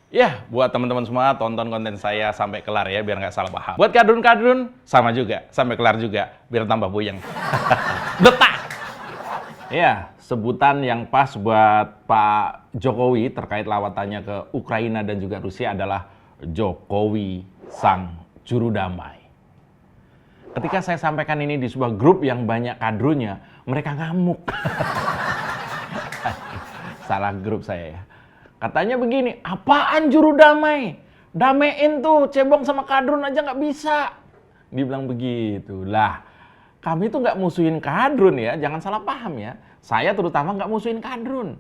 Ya, buat teman-teman semua tonton konten saya sampai kelar ya, biar nggak salah paham. Buat kadrun-kadrun, sama juga, sampai kelar juga, biar tambah puyeng. Detak! Ya, sebutan yang pas buat Pak Jokowi terkait lawatannya ke Ukraina dan juga Rusia adalah Jokowi Sang Juru Damai. Ketika saya sampaikan ini di sebuah grup yang banyak kadrunya, mereka ngamuk. Salah grup saya ya. Katanya begini, apaan juru damai? Damein tuh, cebong sama kadrun aja nggak bisa. Dibilang begitu. Lah, kami tuh nggak musuhin kadrun ya, jangan salah paham ya. Saya terutama nggak musuhin kadrun.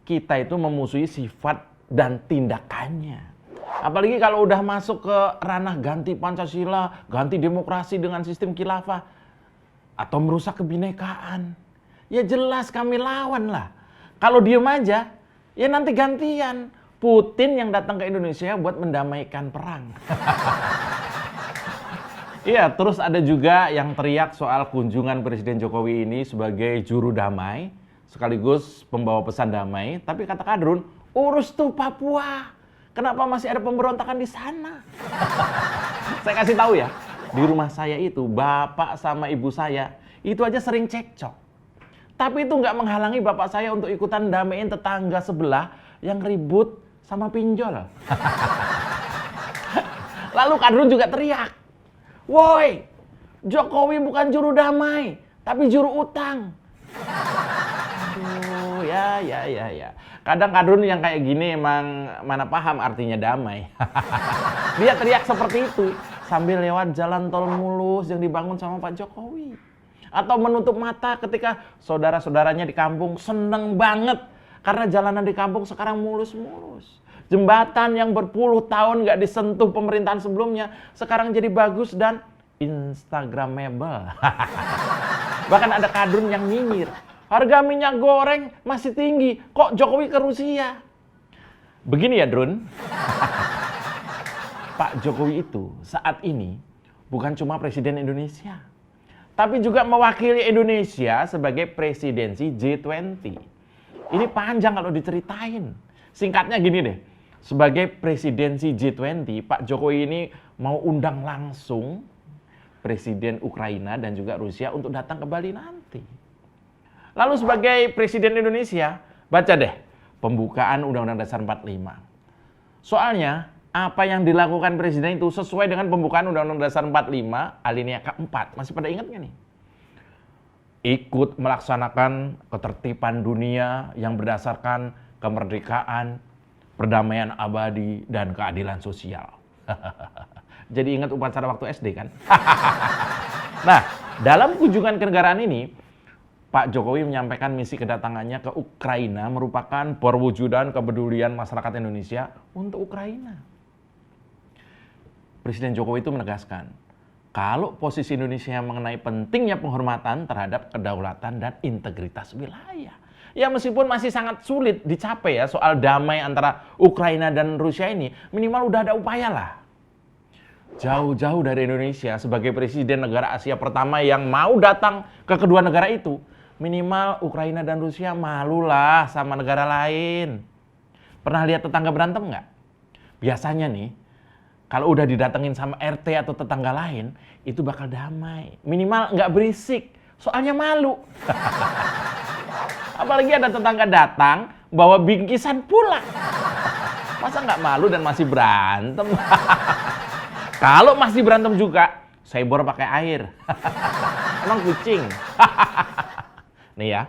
Kita itu memusuhi sifat dan tindakannya. Apalagi kalau udah masuk ke ranah ganti Pancasila, ganti demokrasi dengan sistem khilafah, atau merusak kebinekaan. Ya jelas kami lawan lah. Kalau diem aja, ya nanti gantian. Putin yang datang ke Indonesia buat mendamaikan perang. Iya, terus ada juga yang teriak soal kunjungan Presiden Jokowi ini sebagai juru damai, sekaligus pembawa pesan damai. Tapi kata kadrun, urus tuh Papua. Kenapa masih ada pemberontakan di sana? Saya kasih tahu ya, di rumah saya itu, bapak sama ibu saya, itu aja sering cekcok. Tapi itu nggak menghalangi bapak saya untuk ikutan damein tetangga sebelah yang ribut sama pinjol. Lalu kadrun juga teriak, woi, Jokowi bukan juru damai, tapi juru utang. Aduh, ya. Kadang kadrun yang kayak gini emang mana paham artinya damai. Dia teriak seperti itu sambil lewat jalan tol mulus yang dibangun sama Pak Jokowi. Atau menutup mata ketika saudara-saudaranya di kampung seneng banget karena jalanan di kampung sekarang mulus-mulus. Jembatan yang berpuluh tahun nggak disentuh pemerintahan sebelumnya sekarang jadi bagus dan instagramable. Bahkan ada kadrun yang nyinyir, harga minyak goreng masih tinggi, kok Jokowi ke Rusia? Begini ya Drun, Pak Jokowi itu saat ini bukan cuma Presiden Indonesia, tapi juga mewakili Indonesia sebagai presidensi G20. Ini panjang kalau diceritain. Singkatnya gini deh, sebagai presidensi G20, Pak Jokowi ini mau undang langsung Presiden Ukraina dan juga Rusia untuk datang ke Bali nanti. Lalu sebagai Presiden Indonesia, baca deh pembukaan Undang-Undang Dasar 45. Soalnya, apa yang dilakukan Presiden itu sesuai dengan pembukaan Undang-Undang Dasar 45 alinea keempat. Masih pada ingat nggak nih? Ikut melaksanakan ketertiban dunia yang berdasarkan kemerdekaan, perdamaian abadi, dan keadilan sosial. Jadi ingat upacara waktu SD kan? Nah, dalam kunjungan kenegaraan ini, Pak Jokowi menyampaikan misi kedatangannya ke Ukraina merupakan perwujudan kepedulian masyarakat Indonesia untuk Ukraina. Presiden Jokowi itu menegaskan, kalau posisi Indonesia mengenai pentingnya penghormatan terhadap kedaulatan dan integritas wilayah. Ya meskipun masih sangat sulit dicapai ya soal damai antara Ukraina dan Rusia ini, minimal udah ada upaya lah. Jauh-jauh dari Indonesia sebagai presiden negara Asia pertama yang mau datang ke kedua negara itu, minimal Ukraina dan Rusia malulah sama negara lain. Pernah lihat tetangga berantem nggak? Biasanya nih, kalau udah didatengin sama RT atau tetangga lain, itu bakal damai. Minimal nggak berisik, soalnya malu. Apalagi ada tetangga datang, bawa bingkisan pulang. Masa nggak malu dan masih berantem? Kalau masih berantem juga, saya bor pakai air. Emang kucing. Nih ya,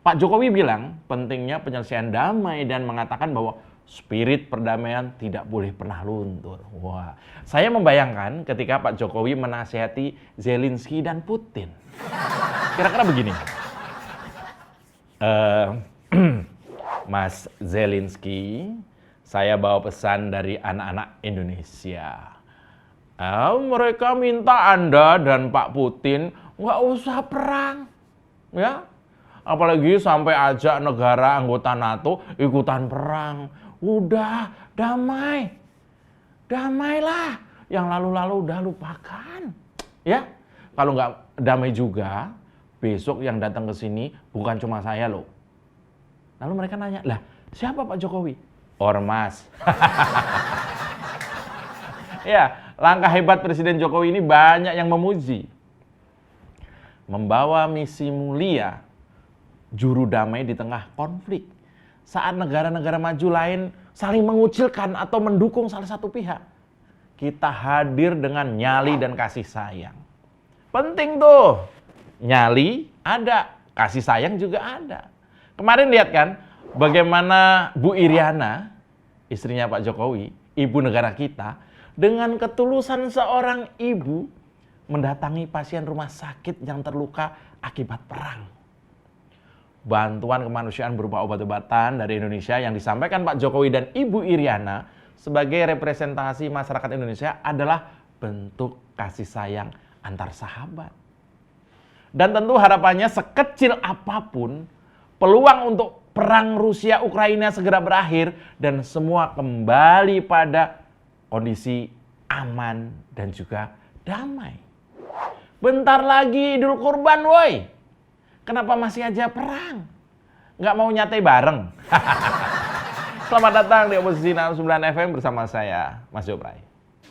Pak Jokowi bilang pentingnya penyelesaian damai dan mengatakan bahwa spirit perdamaian tidak boleh pernah luntur. Wah, saya membayangkan ketika Pak Jokowi menasihati Zelensky dan Putin. Kira-kira begini. Mas Zelensky, saya bawa pesan dari anak-anak Indonesia. Mereka minta Anda dan Pak Putin nggak usah perang. Ya, apalagi sampai ajak negara anggota NATO ikutan perang. Udah, damai. Damailah. Yang lalu-lalu udah lupakan. Ya, kalau nggak damai juga, besok yang datang ke sini bukan cuma saya loh. Lalu mereka nanya, lah siapa Pak Jokowi? ormas. Ya, langkah hebat Presiden Jokowi ini banyak yang memuji. Membawa misi mulia juru damai di tengah konflik. Saat negara-negara maju lain saling mengucilkan atau mendukung salah satu pihak, kita hadir dengan nyali dan kasih sayang. Penting tuh, nyali ada, kasih sayang juga ada. Kemarin lihat kan, bagaimana Bu Iriana, istrinya Pak Jokowi, ibu negara kita, dengan ketulusan seorang ibu, mendatangi pasien rumah sakit yang terluka akibat perang. Bantuan kemanusiaan berupa obat-obatan dari Indonesia yang disampaikan Pak Jokowi dan Ibu Iriana sebagai representasi masyarakat Indonesia adalah bentuk kasih sayang antar sahabat. Dan tentu harapannya sekecil apapun, peluang untuk perang Rusia-Ukraina segera berakhir dan semua kembali pada kondisi aman dan juga damai. Bentar lagi Idul Kurban, woi. Kenapa masih aja perang? Nggak mau nyatai bareng? Selamat datang di Oposisi 69 FM bersama saya, Mas Jopray.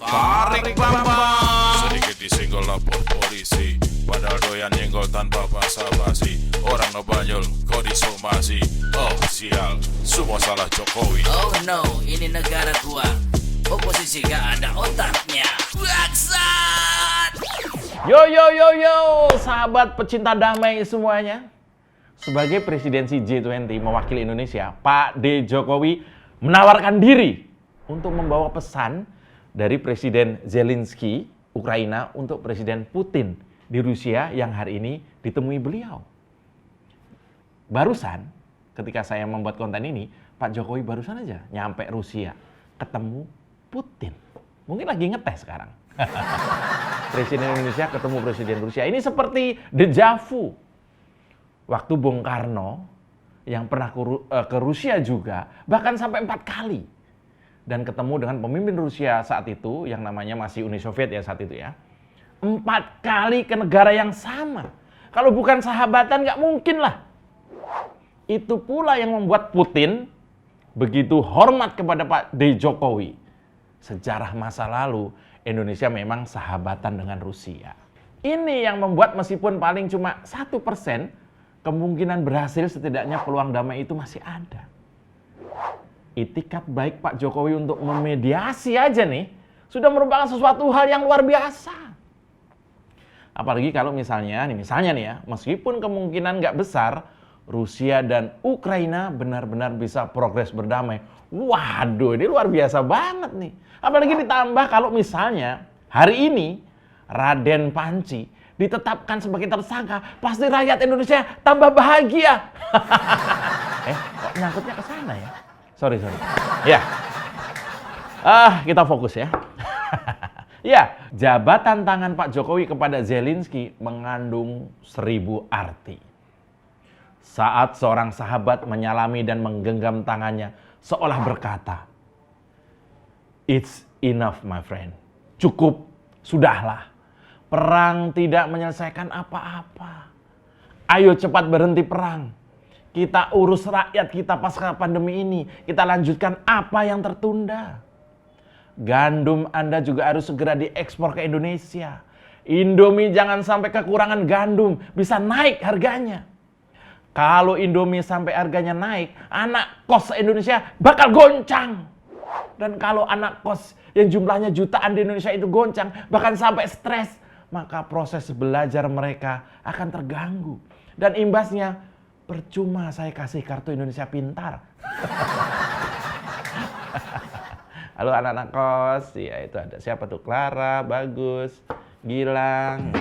Tarik bambang, sedikit disenggol lapor polisi, padahal doyan nyenggol tanpa basa-basi. Orang ngebanyol, kok disomasi. Oh sial, semua salah Jokowi. Oh no, ini negara gua. Oposisi gak ada otaknya. Bangsat! Yo, sahabat pecinta damai semuanya. Sebagai presidensi G20 mewakili Indonesia, Pak D. Jokowi menawarkan diri untuk membawa pesan dari Presiden Zelensky, Ukraina, untuk Presiden Putin di Rusia yang hari ini ditemui beliau. Barusan, ketika saya membuat konten ini, Pak Jokowi barusan aja nyampe Rusia, ketemu Putin. Mungkin lagi ngetes sekarang. Presiden Indonesia ketemu Presiden Rusia. Ini seperti deja vu. Waktu Bung Karno yang pernah ke Rusia juga, bahkan sampai 4 kali. Dan ketemu dengan pemimpin Rusia saat itu, yang namanya masih Uni Soviet ya saat itu ya. 4 kali ke negara yang sama. Kalau bukan sahabatan nggak mungkin lah. Itu pula yang membuat Putin begitu hormat kepada Pak D. Jokowi. Sejarah masa lalu, Indonesia memang sahabatan dengan Rusia. Ini yang membuat meskipun paling cuma 1%, kemungkinan berhasil setidaknya peluang damai itu masih ada. Itikat baik Pak Jokowi untuk memediasi aja nih, sudah merupakan sesuatu hal yang luar biasa. Apalagi kalau misalnya nih ya, meskipun kemungkinan nggak besar, Rusia dan Ukraina benar-benar bisa progres berdamai. Waduh, ini luar biasa banget nih. Apalagi ditambah kalau misalnya hari ini Raden Panci ditetapkan sebagai tersangka, pasti rakyat Indonesia tambah bahagia. Kok nyangkutnya ke sana ya? Sorry. Ya. Kita fokus ya. Ya, jabatan tangan Pak Jokowi kepada Zelensky mengandung 1000 arti. Saat seorang sahabat menyalami dan menggenggam tangannya seolah berkata, "It's enough, my friend. Cukup, sudahlah. Perang tidak menyelesaikan apa-apa. Ayo cepat berhenti perang. Kita urus rakyat kita pasca pandemi ini. Kita lanjutkan apa yang tertunda. Gandum Anda juga harus segera diekspor ke Indonesia. Indomie jangan sampai kekurangan gandum, bisa naik harganya. Kalau Indomie sampai harganya naik, anak kos Indonesia bakal goncang. Dan kalau anak kos yang jumlahnya jutaan di Indonesia itu goncang, bahkan sampai stres, maka proses belajar mereka akan terganggu. Dan imbasnya, percuma saya kasih kartu Indonesia Pintar." Halo anak-anak kos, ya itu ada siapa tuh? Clara, Bagus, Gilang.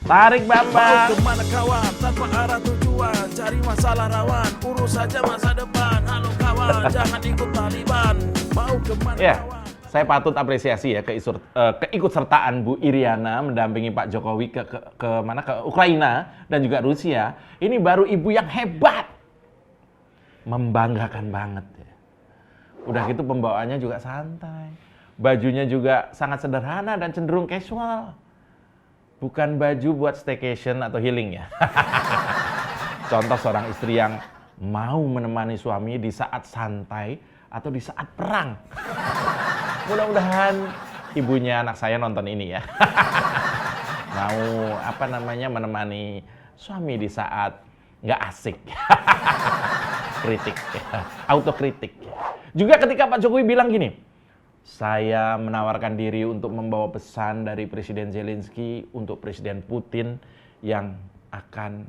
Tarik Bambang. Mau kemana kawan, tanpa arah tujuan, cari masalah rawan, urus saja masa depan. Halo kawan, jangan ikut Taliban. Mau kemana kawan? Saya patut apresiasi ya keikutsertaan Bu Iriana mendampingi Pak Jokowi ke Ukraina dan juga Rusia. Ini baru ibu yang hebat. Membanggakan banget ya. Udah gitu pembawaannya juga santai. Bajunya juga sangat sederhana dan cenderung casual. Bukan baju buat staycation atau healing ya. Contoh seorang istri yang mau menemani suami di saat santai atau di saat perang. Mudah-mudahan ibunya anak saya nonton ini ya. Mau menemani suami di saat nggak asik. Kritik, autokritik. Juga ketika Pak Jokowi bilang gini, saya menawarkan diri untuk membawa pesan dari Presiden Zelensky untuk Presiden Putin yang akan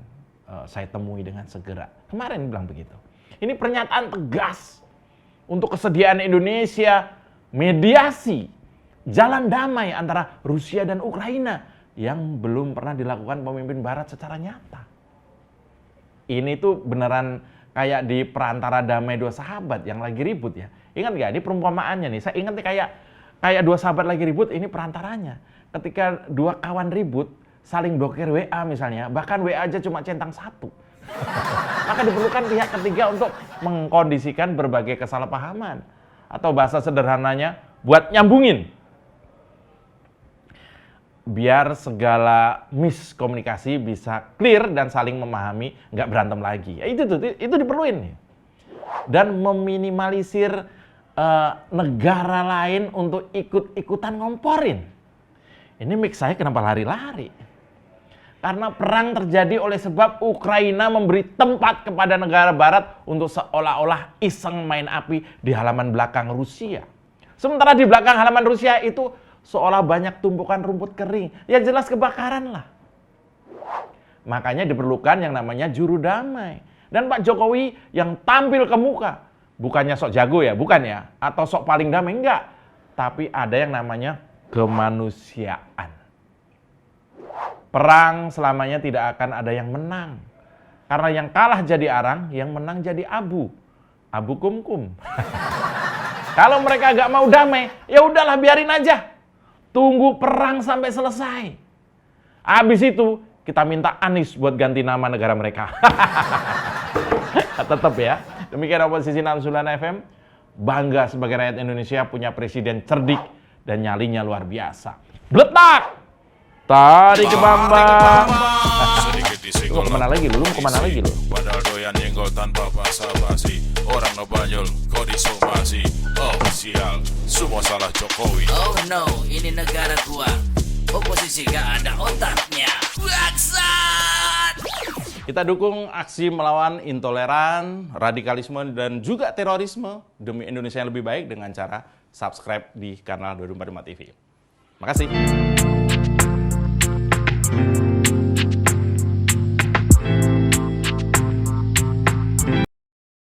saya temui dengan segera. Kemarin bilang begitu. Ini pernyataan tegas untuk kesediaan Indonesia mediasi jalan damai antara Rusia dan Ukraina yang belum pernah dilakukan pemimpin Barat secara nyata. Ini tuh beneran kayak di perantara damai dua sahabat yang lagi ribut ya. Ingat nggak? Ini perumpamaannya nih. Saya ingat nih kayak dua sahabat lagi ribut, ini perantaranya. Ketika dua kawan ribut, saling blokir WA misalnya, bahkan WA aja cuma centang satu. Maka diperlukan pihak ketiga untuk mengkondisikan berbagai kesalahpahaman. Atau bahasa sederhananya, buat nyambungin. Biar segala miskomunikasi bisa clear dan saling memahami, nggak berantem lagi. Ya, itu diperluin. Dan meminimalisir negara lain untuk ikut-ikutan ngomporin. Ini mic saya kenapa lari-lari? Karena perang terjadi oleh sebab Ukraina memberi tempat kepada negara Barat untuk seolah-olah iseng main api di halaman belakang Rusia. Sementara di belakang halaman Rusia itu seolah banyak tumpukan rumput kering. Ya jelas kebakaran lah. Makanya diperlukan yang namanya juru damai. Dan Pak Jokowi yang tampil ke muka. Bukannya sok jago ya, bukan ya. Atau sok paling damai, enggak. Tapi ada yang namanya kemanusiaan. Perang selamanya tidak akan ada yang menang. Karena yang kalah jadi arang, yang menang jadi abu. Abu kumkum. Kalau mereka gak mau damai, ya udahlah biarin aja. Tunggu perang sampai selesai. Habis itu kita minta Anies buat ganti nama negara mereka. Tetap ya. Demikian Oposisi 69 FM. Bangga sebagai rakyat Indonesia punya presiden cerdik dan nyalinya luar biasa. Bletak! Tarik ke Bambang. Sedikit disenggol Kemana lagi lu? Kemana lagi lu? Padahal doyan nyenggol tanpa basa-basi. Orang no banyol, kok disomasi. Oh sial, semua salah Jokowi. Oh no, ini negara gua. Oposisi gak ada otaknya. Bangsat! Kita dukung aksi melawan intoleran, radikalisme, dan juga terorisme demi Indonesia yang lebih baik dengan cara subscribe di kanal 245 TV. Makasih.